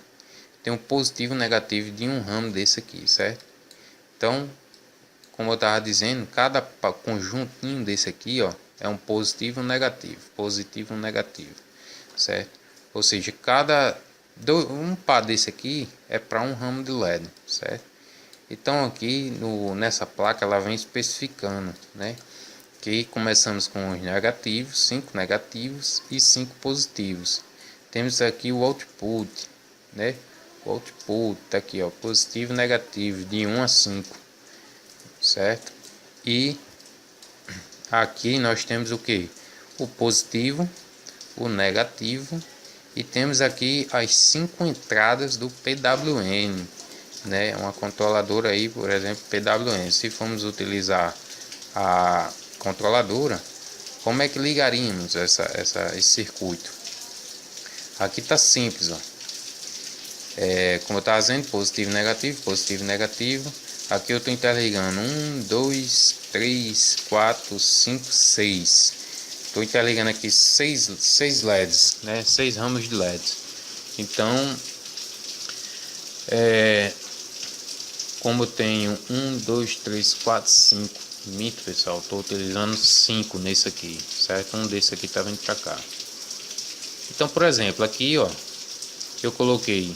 Tem um positivo e negativo de um ramo desse aqui, certo? Então, como eu estava dizendo, cada conjuntinho desse aqui, ó, é um positivo e um negativo, certo? Ou seja, um par desse aqui é para um ramo de LED, certo? Então aqui nessa placa ela vem especificando, né, que começamos com os negativos, 5 negativos e 5 positivos. Temos aqui o output, né? O output tá aqui, ó, positivo e negativo de 1 a 5, certo? E aqui nós temos o que? O positivo, o negativo, e temos aqui as 5 entradas do PWM, né? Uma controladora aí, por exemplo, PWM. Se formos utilizar a controladora, como é que ligaríamos esse circuito? Aqui tá simples, ó. Como eu estava dizendo, positivo, negativo. Aqui eu estou interligando 1, 2, 3, 4, 5, 6. Estou interligando aqui 6 LEDs, né? 6 ramos de LEDs. Então, como eu tenho 1, 2, 3, 4, 5. Minto, pessoal, estou utilizando 5 nesse aqui, certo? Um desse aqui está vindo para cá. Então, por exemplo, aqui, ó, eu coloquei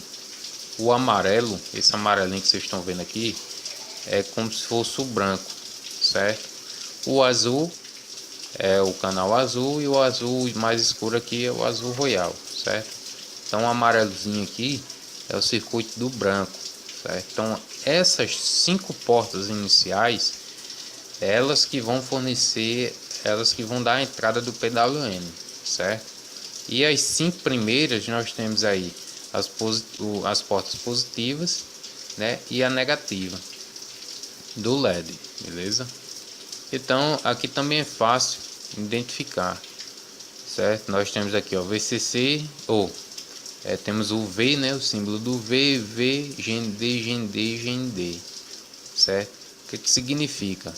o amarelo, esse amarelinho que vocês estão vendo aqui, é como se fosse o branco, certo? O azul é o canal azul e o azul mais escuro aqui é o azul royal, certo? Então o amarelozinho aqui é o circuito do branco, certo? Então essas 5 portas iniciais, elas que vão fornecer, elas que vão dar a entrada do PWM, certo? E as 5 primeiras nós temos aí as portas positivas, né, e a negativa do LED, beleza? Então aqui também é fácil identificar, certo? Nós temos aqui, ó, VCC, ou temos o V, né, o símbolo do V, GND, GND, GND, certo? O que significa?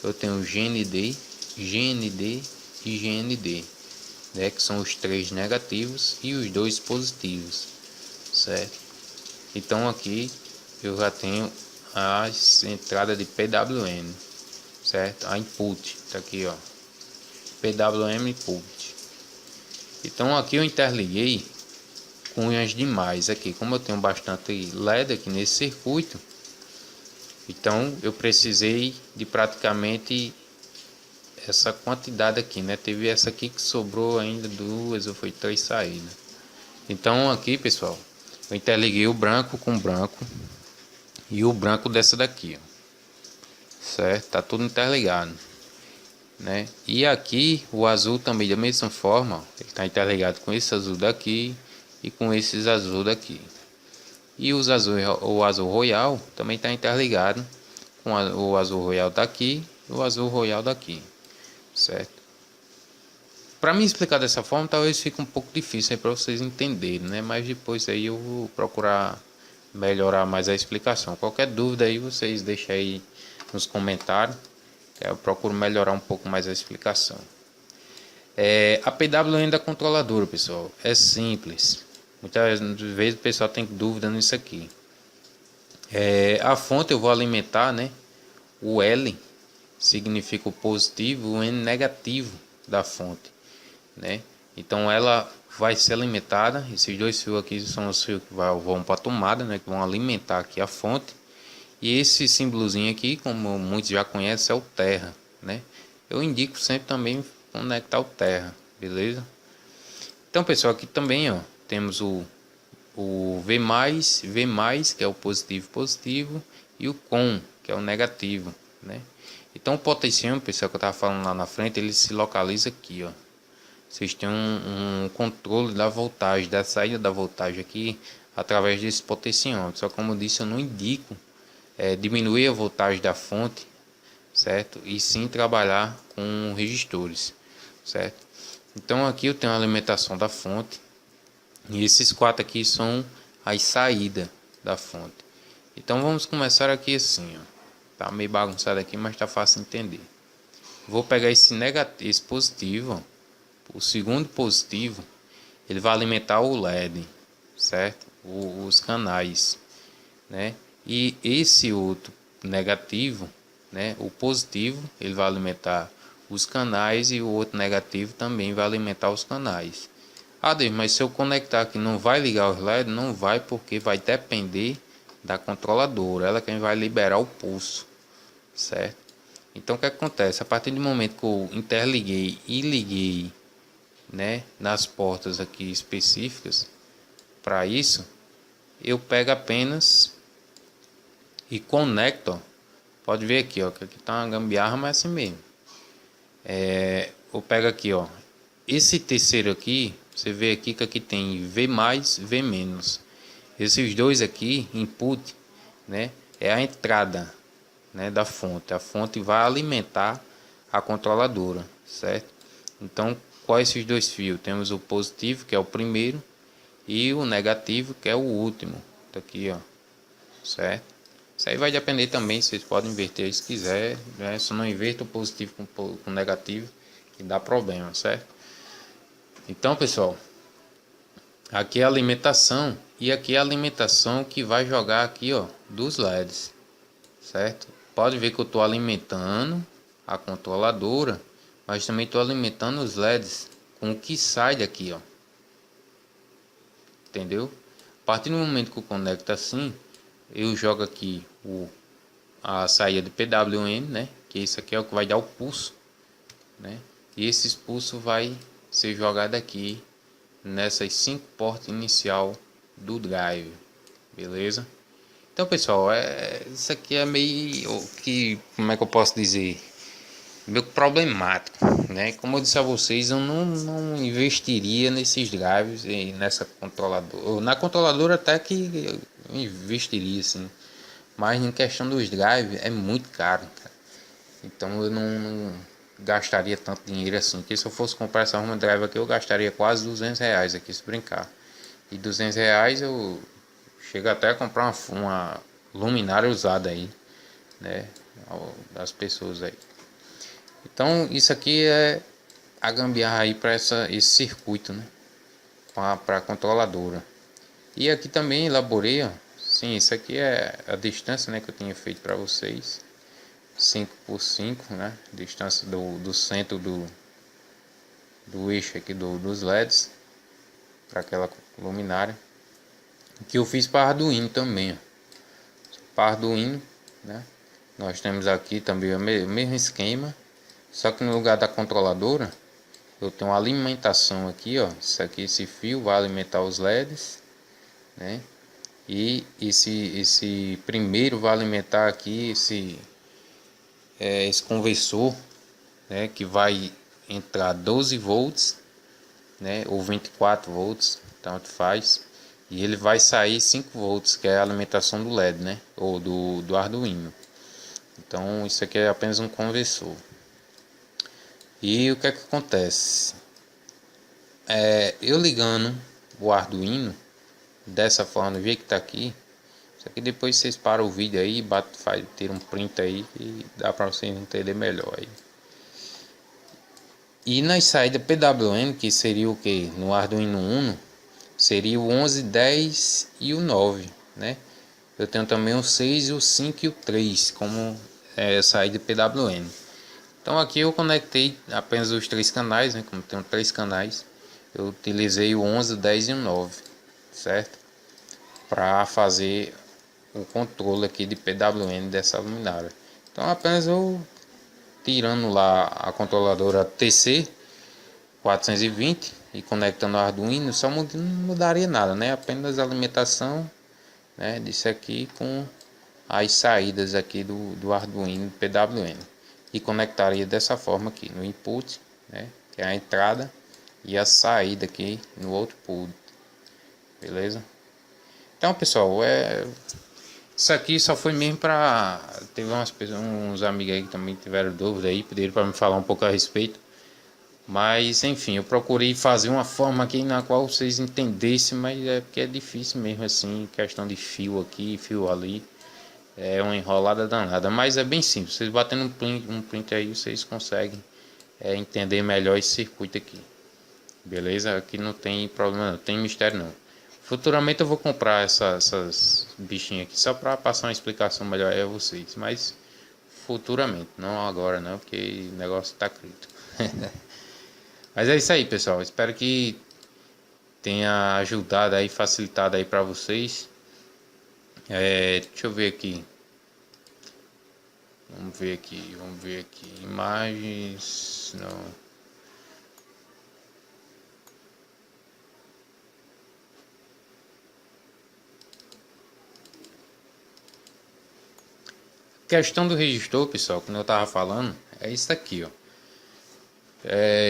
Eu tenho GND, GND e GND, né, que são os 3 negativos e os 2 positivos, certo? Então aqui eu já tenho as entradas de PWM, certo? A input tá aqui, ó, PWM input. Então aqui eu interliguei com as demais aqui, como eu tenho bastante LED aqui nesse circuito, então eu precisei de praticamente essa quantidade aqui, né? Teve essa aqui que sobrou ainda, duas ou foi três saídas. Então aqui, pessoal, eu interliguei o branco com o branco e o branco dessa daqui, ó. Certo? Tá tudo interligado, né? E aqui o azul também da mesma forma, ó, ele tá interligado com esse azul daqui e com esses azul daqui. E os azul, o azul royal também está interligado com o azul royal daqui e o azul royal daqui, certo? Para me explicar dessa forma, talvez fique um pouco difícil para vocês entenderem, né? Mas depois aí eu vou procurar melhorar mais a explicação. Qualquer dúvida aí vocês deixem aí nos comentários, que eu procuro melhorar um pouco mais a explicação. A PWM da controladora, pessoal, é simples. Muitas vezes o pessoal tem dúvida nisso aqui. A fonte eu vou alimentar, né? O L significa o positivo, o N negativo da fonte, né? Então ela vai ser alimentada. Esses dois fios aqui são os fios que vão para a tomada, né? Que vão alimentar aqui a fonte. E esse símbolozinho aqui, como muitos já conhecem, é o terra, né? Eu indico sempre também conectar o terra, beleza? Então, pessoal, aqui também, ó, temos o V+, que é o positivo, e o com, que é o negativo, né? Então, o potenciômetro, pessoal, que eu estava falando lá na frente, ele se localiza aqui, ó. Vocês têm um controle da voltagem, da saída da voltagem aqui, através desse potenciômetro. Só como eu disse, eu não indico diminuir a voltagem da fonte, certo? E sim trabalhar com resistores, certo? Então, aqui eu tenho a alimentação da fonte. E esses quatro aqui são as saídas da fonte. Então vamos começar aqui assim, ó. Tá meio bagunçado aqui, mas tá fácil de entender. Vou pegar esse negativo, esse positivo, ó. O segundo positivo, ele vai alimentar o LED, certo? Os canais, né? E esse outro negativo, né? O positivo, ele vai alimentar os canais e o outro negativo também vai alimentar os canais. Ah, Deus, mas se eu conectar aqui não vai ligar os LED? Não vai, porque vai depender da controladora. Ela é quem vai liberar o pulso, certo? Então o que acontece? A partir do momento que eu interliguei e liguei, né, nas portas aqui específicas para isso, eu pego apenas e conecto, ó. Pode ver aqui, ó, que aqui tá uma gambiarra, mas é assim mesmo. Eu pego aqui, ó, esse terceiro aqui, você vê aqui que aqui tem V+, V-. Esses dois aqui, input, né, é a entrada, né, da fonte. A fonte vai alimentar a controladora, certo? Então, quais esses dois fios? Temos o positivo, que é o primeiro, e o negativo, que é o último. Tá aqui, ó, certo? Isso aí vai depender também, vocês podem inverter se quiser, né? Se não inverta o positivo com o negativo, que dá problema, certo? Então, pessoal, aqui é a alimentação e aqui é a alimentação que vai jogar aqui, ó, dos LEDs, certo? Pode ver que eu estou alimentando a controladora, mas também estou alimentando os LEDs com o que sai daqui, ó. Entendeu? A partir do momento que eu conecto assim, eu jogo aqui a saída de PWM, né? Que isso aqui é o que vai dar o pulso, né? E esse pulso vai ser jogado aqui nessas 5 portas inicial do drive, beleza? Então, pessoal, isso aqui é meio que, como é que eu posso dizer, meio problemático, né? Como eu disse a vocês, eu não investiria nesses drives e nessa controladora. Na controladora até que eu investiria, assim, mas em questão dos drives é muito caro, cara. Então eu não gastaria tanto dinheiro assim, que se eu fosse comprar essa Home Drive aqui eu gastaria quase R$ 200 aqui se brincar. E R$ 200 eu chego até a comprar uma luminária usada aí, né, das pessoas aí. Então isso aqui é a gambiarra aí para esse circuito, né, para a controladora. E aqui também elaborei, ó, sim, isso aqui é a distância, né, que eu tinha feito para vocês. 5 por 5, né? Distância do centro do eixo aqui dos LEDs para aquela luminária. Que eu fiz para Arduino também. Para Arduino, né? Nós temos aqui também o mesmo esquema, Só que no lugar da controladora, eu tenho uma alimentação aqui, ó. Isso aqui, esse fio vai alimentar os LEDs, né? E esse primeiro vai alimentar aqui esse conversor, né? Que vai entrar 12 volts, né? Ou 24 volts, tanto faz. E ele vai sair 5 volts, que é a alimentação do LED, né? Ou do Arduino. Então isso aqui é apenas um conversor. E o que é que acontece? Eu ligando o Arduino dessa forma, do jeito que tá aqui. Isso aqui depois vocês param o vídeo aí, tira um print aí e dá para vocês entender melhor aí. E nas saídas PWM, que seria o que? No Arduino Uno, seria o 11, 10 e o 9, né? Eu tenho também o 6, o 5 e o 3 como saída PWM. Então aqui eu conectei apenas os 3 canais, né? Como tenho 3 canais, eu utilizei o 11, 10 e o 9, certo? Para fazer o controle aqui de PWM dessa luminária. Então apenas eu tirando lá a controladora TC 420 e conectando o Arduino, só não mudaria nada, né? Apenas a alimentação, né, disso aqui com as saídas aqui do Arduino PWM. E conectaria dessa forma aqui no input, né, que é a entrada, e a saída aqui no output. Beleza? Então, pessoal, isso aqui só foi mesmo para... Teve uns amigos aí que também tiveram dúvida aí, pediram para me falar um pouco a respeito. Mas, enfim, eu procurei fazer uma forma aqui na qual vocês entendessem, mas é porque é difícil mesmo assim, questão de fio aqui, fio ali. É uma enrolada danada, mas é bem simples. Vocês batendo um print aí, vocês conseguem entender melhor esse circuito aqui. Beleza? Aqui não tem problema, não tem mistério não. Futuramente eu vou comprar essas bichinhas aqui só para passar uma explicação melhor aí a vocês. Mas futuramente, não agora não, porque o negócio tá crítico. Mas é isso aí, pessoal. Espero que tenha ajudado aí, facilitado aí para vocês. Deixa eu ver aqui. Vamos ver aqui. Imagens, não. Questão do resistor, pessoal, como eu tava falando, é isso aqui, ó.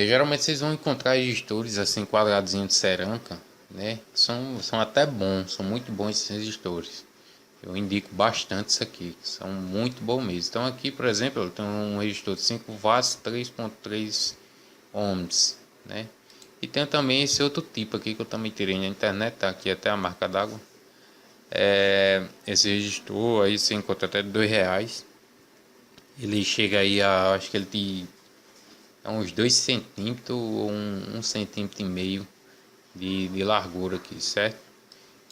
Geralmente vocês vão encontrar resistores assim quadradinhos de cerâmica, né? São até bons, são muito bons esses resistores. Eu indico bastante isso aqui, são muito bons mesmo. Então aqui, por exemplo, eu tenho um resistor de 5 watts, 3.3 ohms, né? E tem também esse outro tipo aqui que eu também tirei na internet, tá aqui até a marca d'água. Esse resistor aí você encontra até R$2. Ele chega aí a, acho que ele é uns 2 centímetros ou 1,5 centímetro de largura aqui, certo?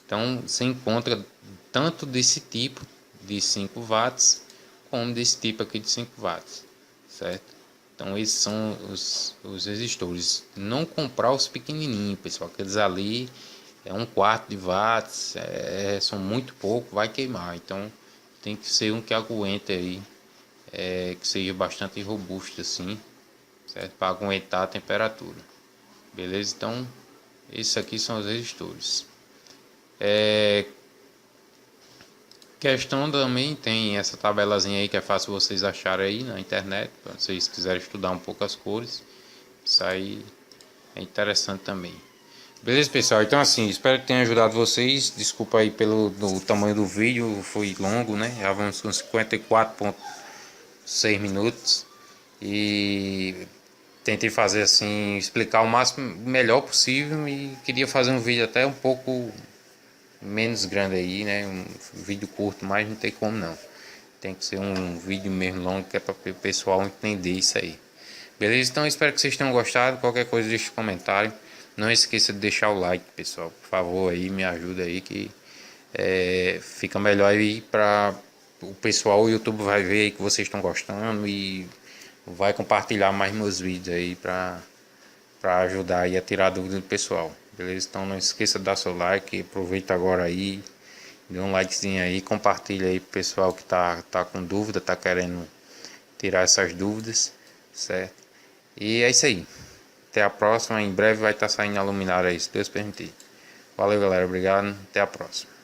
Então você encontra tanto desse tipo de 5 watts como desse tipo aqui de 5 watts, certo? Então esses são os resistores. Não comprar os pequenininhos, pessoal, aqueles ali é 1/4 de watts, são muito pouco, vai queimar. Então tem que ser um que aguente aí, que seja bastante robusto assim, certo? Para aguentar a temperatura, beleza? Então esses aqui são os resistores. Questão também tem essa tabelazinha aí que é fácil vocês acharem aí na internet, se vocês quiserem estudar um pouco as cores. Isso aí é interessante também. Beleza, pessoal? Então assim, espero que tenha ajudado vocês. Desculpa aí pelo tamanho do vídeo, foi longo, né? Já vamos com 54,6 minutos. E tentei fazer assim, explicar o máximo melhor possível, e queria fazer um vídeo até um pouco menos grande aí, né? Um vídeo curto, mas não tem como não. Tem que ser um vídeo mesmo longo, que é para o pessoal entender isso aí. Beleza? Então espero que vocês tenham gostado. Qualquer coisa deixe um comentário. Não esqueça de deixar o like, pessoal. Por favor, aí me ajuda aí, que fica melhor aí para o pessoal. O YouTube vai ver aí que vocês estão gostando e vai compartilhar mais meus vídeos aí para ajudar aí a tirar a dúvida do pessoal. Beleza? Então não esqueça de dar seu like. Aproveita agora aí, dê um likezinho aí, compartilha aí pro pessoal que tá com dúvida, tá querendo tirar essas dúvidas, certo? E é isso aí. Até a próxima. Em breve vai estar saindo a luminária aí, se Deus permitir. Valeu, galera. Obrigado. Até a próxima.